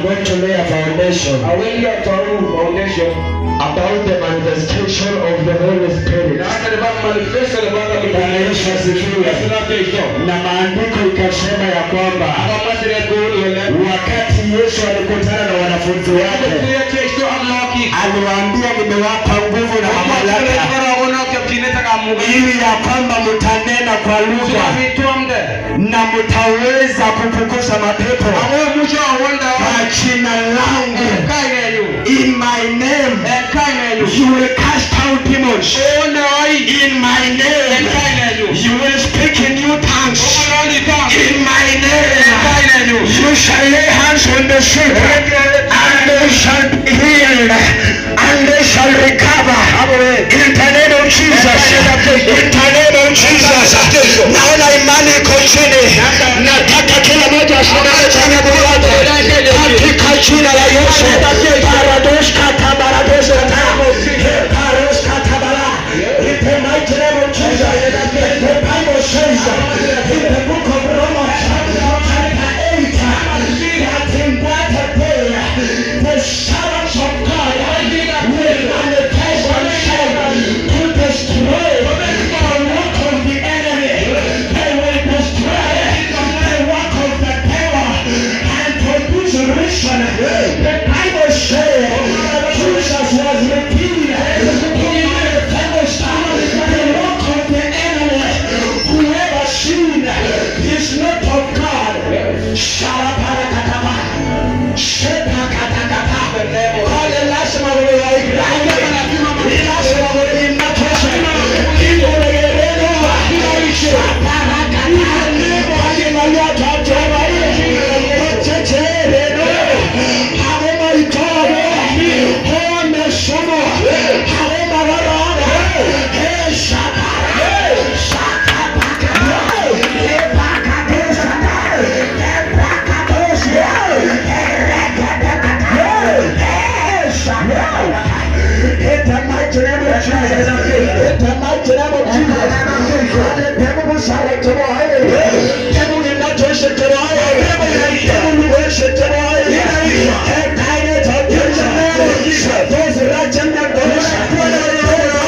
going to lay a foundation about the manifestation of the Holy Spirit. Na maandiko ikasema ya kwamba wakati Yesu alikutana na wanafunzi wake, aliwaambia nimewapa nguvu na mamlaka ili ya kwamba mtanena kwa lugha na mtaweza kufukuza mapepo kwa jina langu. In my name you will cast out demons. In my name you will speak in new tongues. In my name you shall lay hands on the sick and they shall be healed and they shall recover. In the name of Jesus. In the name of Jesus. Naona imani iko chini. Nataka kila mmoja asimame chini katika jina la Yesu. Paradosh kata baradosh kata. Paradosh kata bara. In the mighty name of Jesus. The Bible says in the book of Romans chapter 8 that in that day the servants of God will manifest themselves to destroy the work of the enemy. They will destroy the work of the devil and produce reason. The Bible says Jesus was repeated to manifest the work of the enemy. Whoever sin is not of God. Shalaparakataba. Shepakatakata. Call the last one of the right. The last one of the matosha. Kiko the Guerrero. Shaparakata. Halimalia Java. Chechereno. Harema Itoro. Home Somo. Harema Varana. Hey Shapara. Shakapaka. In the mighty name of Jesus. In the mighty name of Jesus. The devil shall to the devil will not worship to the devil will worship to the those legend of those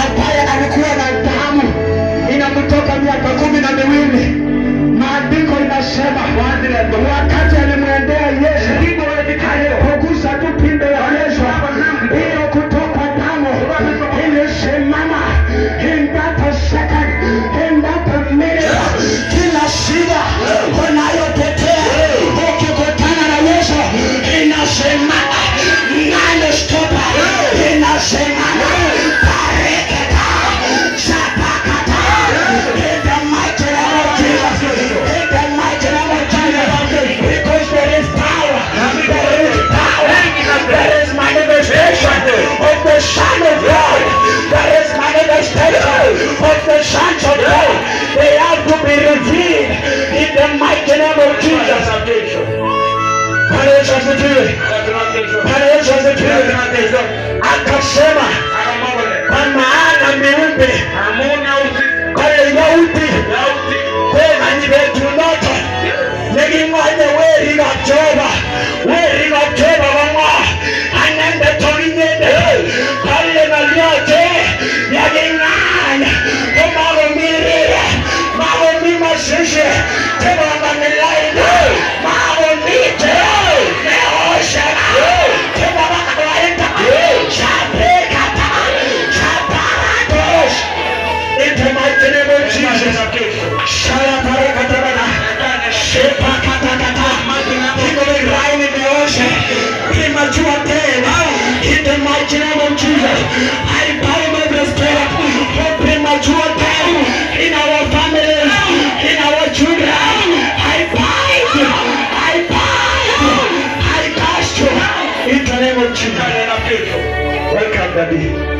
ambaye alikuwa na damu inamtoka miaka 12. Maandiko inasema wakati alimwendea Yesu alipogusa tu pindo ya Yesu, hiyo kutoka damu ilisimama. In that second, in that minute, kila shida unayotetea asifiwe. Bwana Yesu asifiwe. Akasema kwa maana miumbe kale yauti kwema nibetunota negimanye weriga Jehova wamwa anende torinyende kale naliote yaginganya mago mirire mago mimashishe tebanga nilaina mago nite neosha tebanga kwaita chapekata chaparatos in the mighty name of Jesus. Shalaparakatana Shepakatakata People lying in the ocean premature death in the mighty name of Jesus. I bind every spirit for premature death in our families, in our children. I bind you, I cast you in the name of Jesus. Welcome, Daddy.